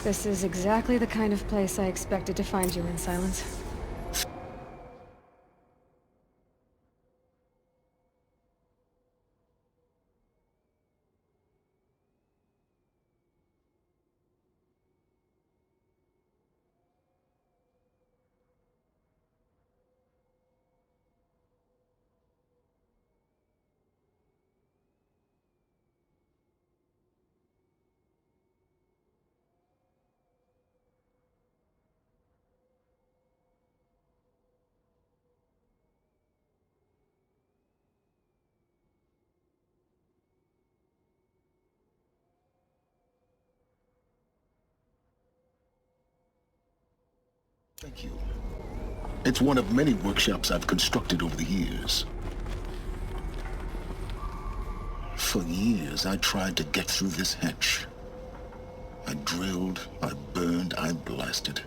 This is exactly the kind of place I expected to find you in, Silence. Thank you. It's one of many workshops I've constructed over the years. For years, I tried to get through this hatch. I drilled, I burned, I blasted.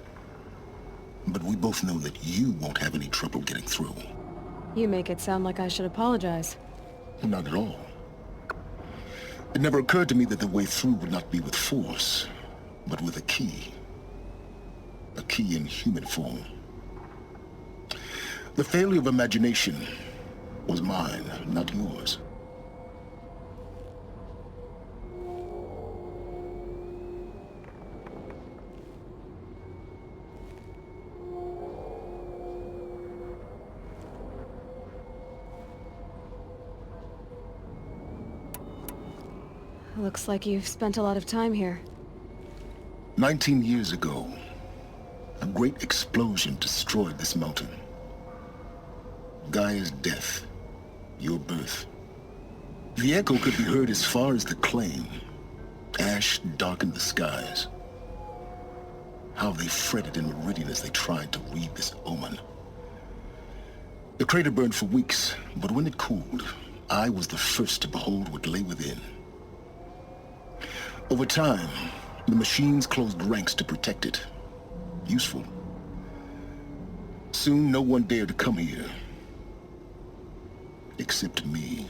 But we both know that you won't have any trouble getting through. You make it sound like I should apologize. Not at all. It never occurred to me that the way through would not be with force, but with a key. A key in human form. The failure of imagination was mine, not yours. Looks like you've spent a lot of time here. 19 years ago, a great explosion destroyed this mountain. Gaia's death, your birth. The echo could be heard as far as the claim. Ash darkened the skies. How they fretted in meridian as they tried to read this omen. The crater burned for weeks, but when it cooled, I was the first to behold what lay within. Over time, the machines closed ranks to protect it. Useful. Soon, no one dared to come here. Except me.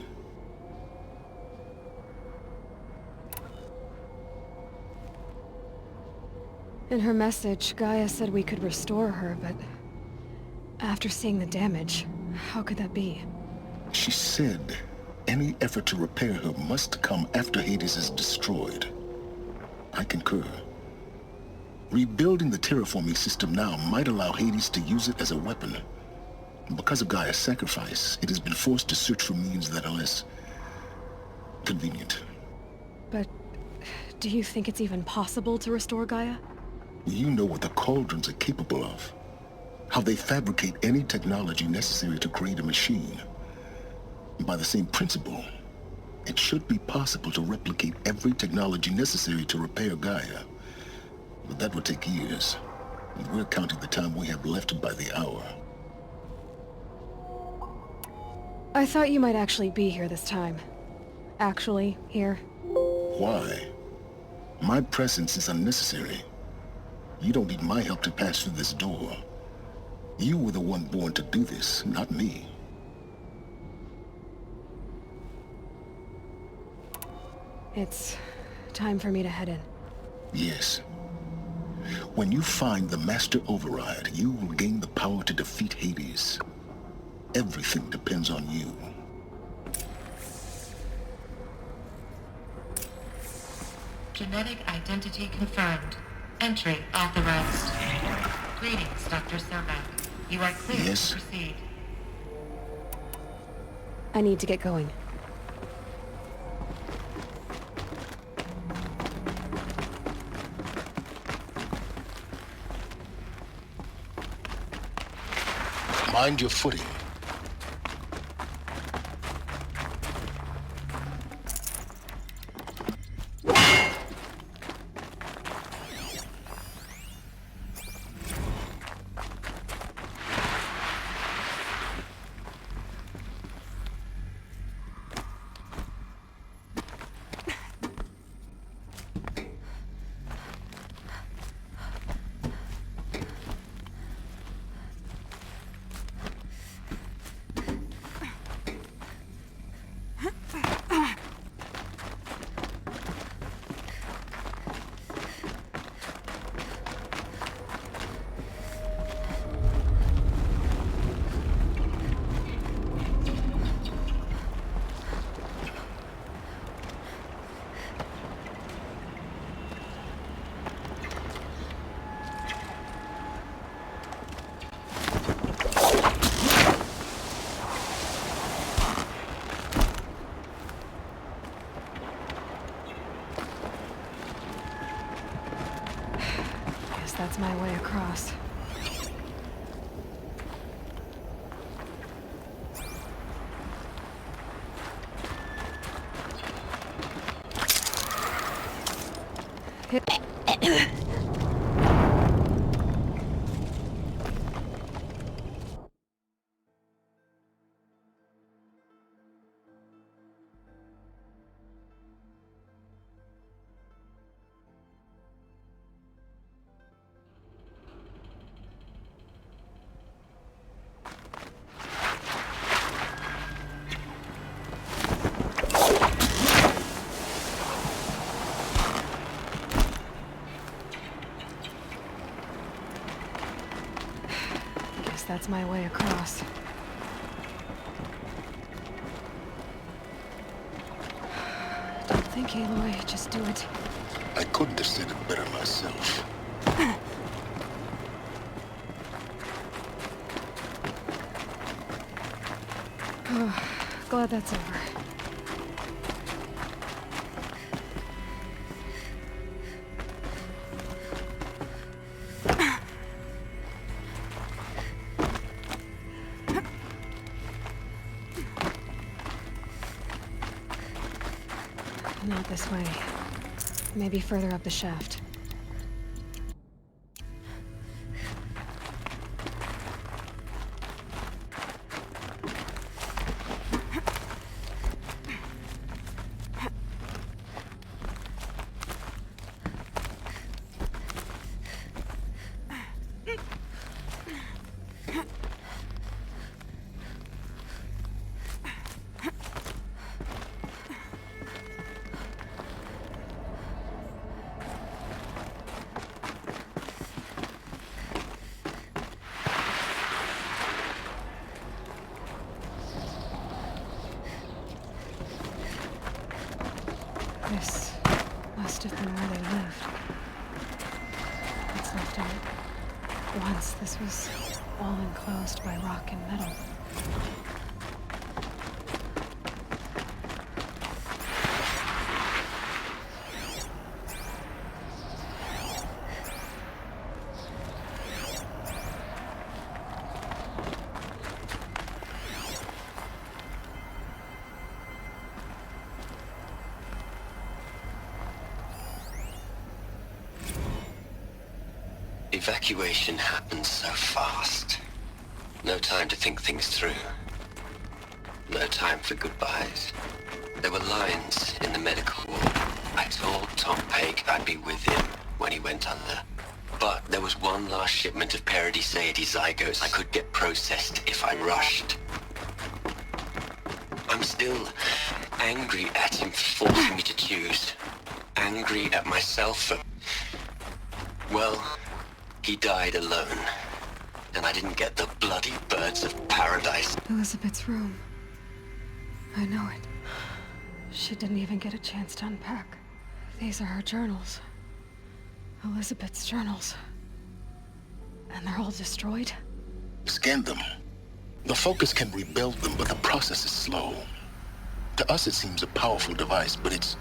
In her message, Gaia said we could restore her, but... after seeing the damage, how could that be? She said any effort to repair her must come after Hades is destroyed. I concur. Rebuilding the terraforming system now might allow Hades to use it as a weapon. Because of Gaia's sacrifice, it has been forced to search for means that are less convenient. But... do you think it's even possible to restore Gaia? You know what the Cauldrons are capable of. How they fabricate any technology necessary to create a machine. By the same principle, it should be possible to replicate every technology necessary to repair Gaia. But that would take years. And we're counting the time we have left by the hour. I thought you might actually be here this time. Actually, here. Why? My presence is unnecessary. You don't need my help to pass through this door. You were the one born to do this, not me. It's time for me to head in. Yes. When you find the Master Override, you will gain the power to defeat Hades. Everything depends on you. Genetic identity confirmed. Entry authorized. Greetings, Dr. Sobeck. You are clear Yes? to proceed. I need to get going. Mind your footing. Guess that's my way across. Guess that's my way across. Don't think, Aloy. Just do it. I couldn't have said it better myself. Glad that's over. Not this way. Maybe further up the shaft. This must have been where they lived. What's left of it? Once this was all enclosed by rock and metal. Evacuation happened so fast. No time to think things through. No time for goodbyes. There were lines in the medical ward. I told Tom Paige I'd be with him when he went under. But there was one last shipment of Paradiseidae zygotes I could get processed if I rushed. I'm still angry at him for forcing me to choose. Angry at myself for... well... he died alone, and I didn't get the bloody birds of paradise. Elizabeth's room. I know it. She didn't even get a chance to unpack. These are her journals. Elizabeth's journals. And they're all destroyed? Scan them. The Focus can rebuild them, but the process is slow. To us it seems a powerful device, but its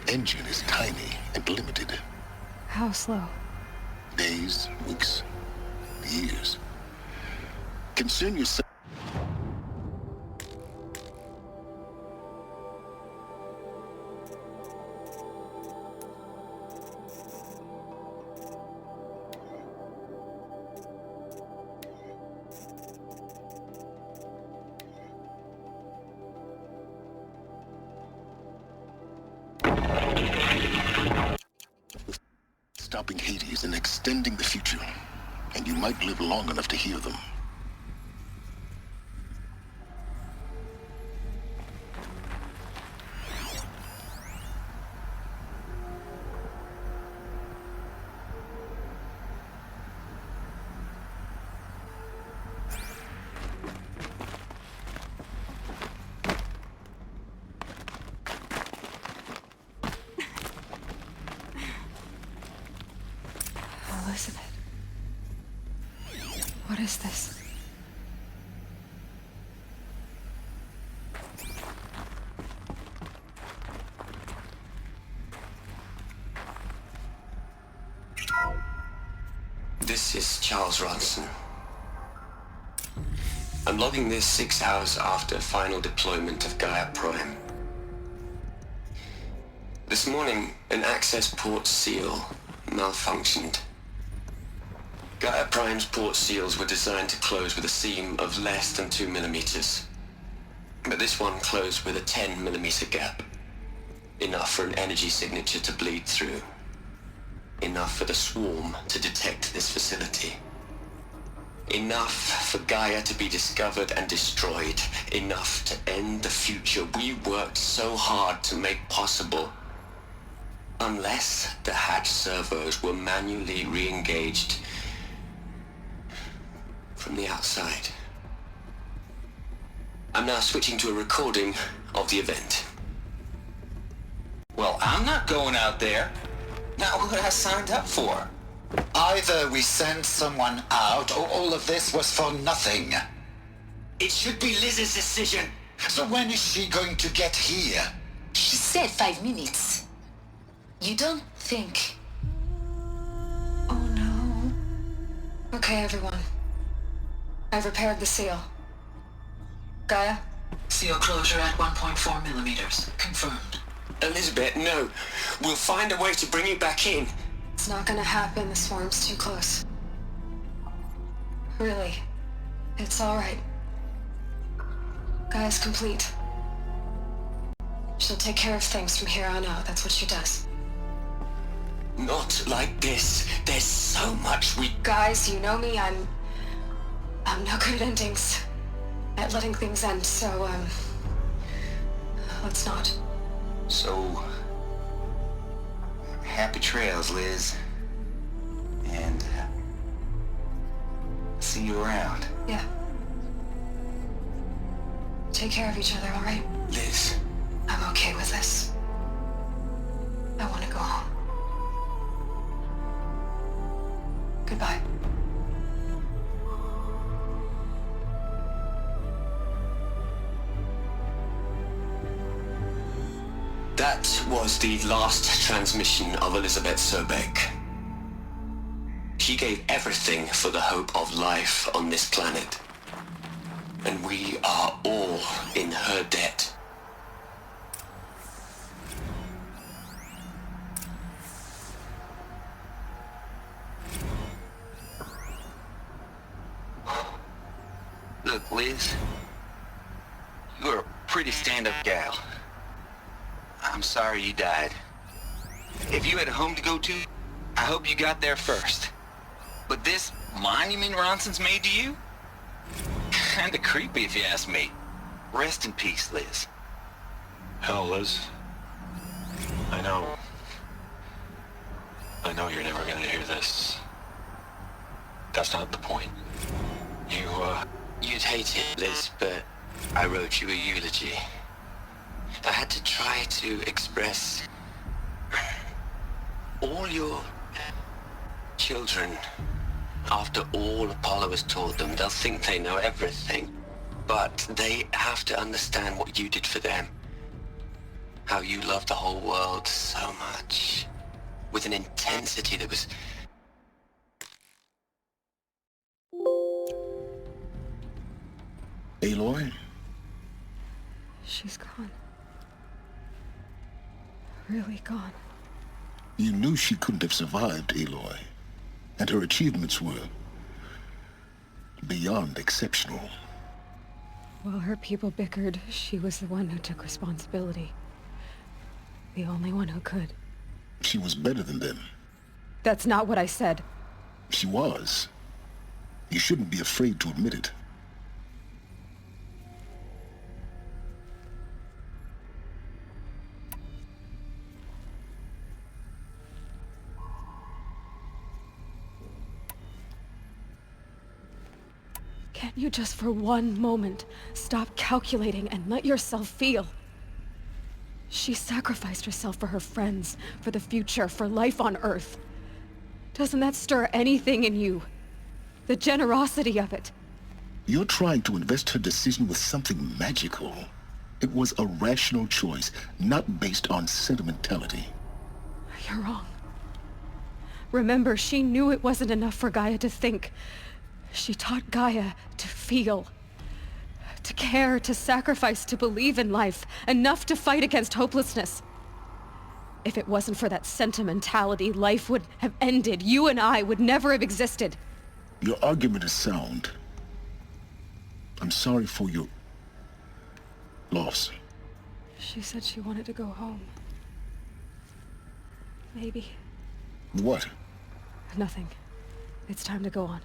engine is tiny and limited. How slow? Days, weeks, years. Concern yourself. Stopping Hades and extending the future, and you might live long enough to hear them. Elizabeth. What is this? This is Charles Ronson. I'm logging this 6 hours after final deployment of Gaia Prime. This morning, an access port seal malfunctioned. Gaia Prime's port seals were designed to close with a seam of less than 2 millimeters. But this one closed with a 10 millimeter gap. Enough for an energy signature to bleed through. Enough for the swarm to detect this facility. Enough for Gaia to be discovered and destroyed. Enough to end the future we worked so hard to make possible. Unless the hatch servos were manually re-engaged from the outside. I'm now switching to a recording of the event. Well, I'm not going out there. Not what I signed up for. Either we send someone out, or all of this was for nothing. It should be Liz's decision. So when is she going to get here? She said 5 minutes. You don't think... Oh no. Okay, everyone. I've repaired the seal. Gaia? Seal closure at 1.4 millimeters. Confirmed. Elizabeth, no. We'll find a way to bring you back in. It's not gonna happen. The swarm's too close. Really. It's alright. Gaia's complete. She'll take care of things from here on out. That's what she does. Not like this. There's so much we... Guys, you know me. I'm no good at endings. At letting things end, so, let's not. So... happy trails, Liz. And... see you around. Yeah. Take care of each other, alright? Liz. I'm okay with this. I want to go home. Goodbye. That was the last transmission of Elizabeth Sobeck. She gave everything for the hope of life on this planet. And we are all in her debt. Look, Liz. You're a pretty stand-up gal. I'm sorry you died. If you had a home to go to, I hope you got there first. But this monument Ronson's made to you? Kinda creepy if you ask me. Rest in peace, Liz. Hell, Liz. I know you're never gonna hear this. That's not the point. You'd hate it, Liz, but I wrote you a eulogy. I had to try to express all your children. After all Apollo has taught them, they'll think they know everything. But they have to understand what you did for them. How you loved the whole world so much. With an intensity that was... Aloy? She's gone. Really gone. You knew she couldn't have survived, Aloy. And her achievements were beyond exceptional. While her people bickered, she was the one who took responsibility. The only one who could. She was better than them. That's not what I said. She was. You shouldn't be afraid to admit it. Can't you just for one moment stop calculating and let yourself feel? She sacrificed herself for her friends, for the future, for life on Earth. Doesn't that stir anything in you? The generosity of it. You're trying to invest her decision with something magical. It was a rational choice, not based on sentimentality. You're wrong. Remember, she knew it wasn't enough for Gaia to think. She taught Gaia to feel. To care, to sacrifice, to believe in life. Enough to fight against hopelessness. If it wasn't for that sentimentality, life would have ended. You and I would never have existed. Your argument is sound. I'm sorry for your loss. She said she wanted to go home. Maybe. What? Nothing. It's time to go on.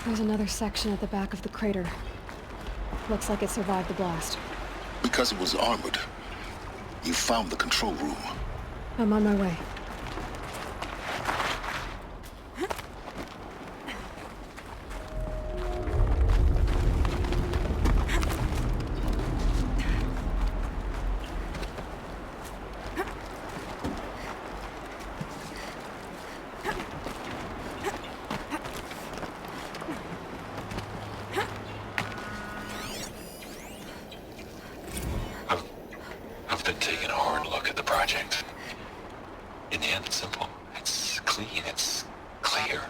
There's another section at the back of the crater. Looks like it survived the blast. Because it was armored. You found the control room. I'm on my way. I've been taking a hard look at the project. In the end, it's simple. It's clean. It's clear.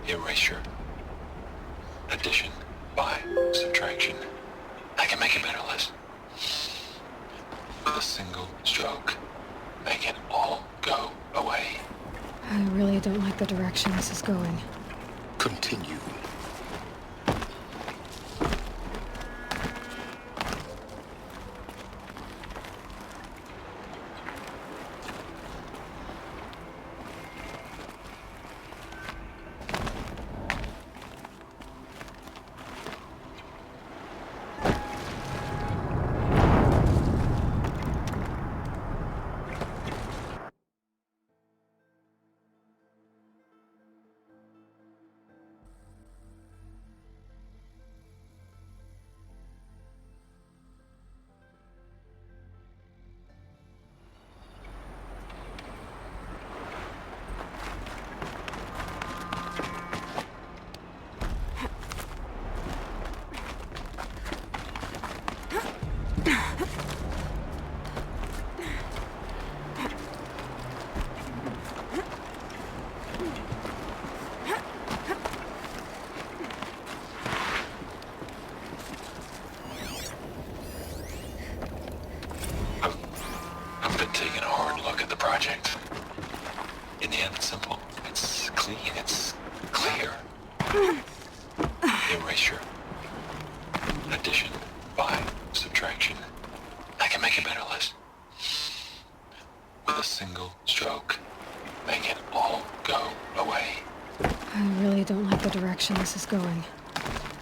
Erasure. Addition. By. Subtraction. I can make a better list. With a single stroke, make it all go away. I really don't like the direction this is going. Continue. I've been taking a hard look at the project. In the end, it's simple. It's clean. It's clear. Erasure. Addition. By. Subtraction. I can make a better list. With a single stroke, make it all go away. I really don't like the direction this is going.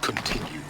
Continue.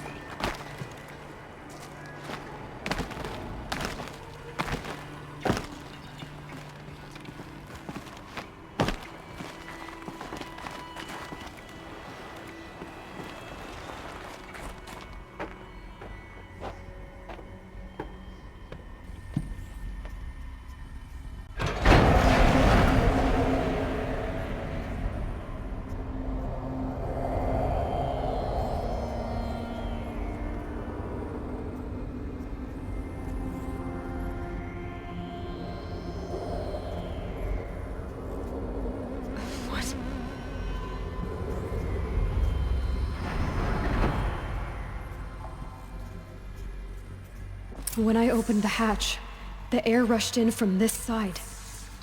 When I opened the hatch, the air rushed in from this side.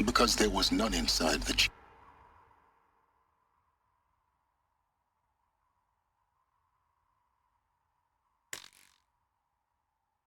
Because there was none inside the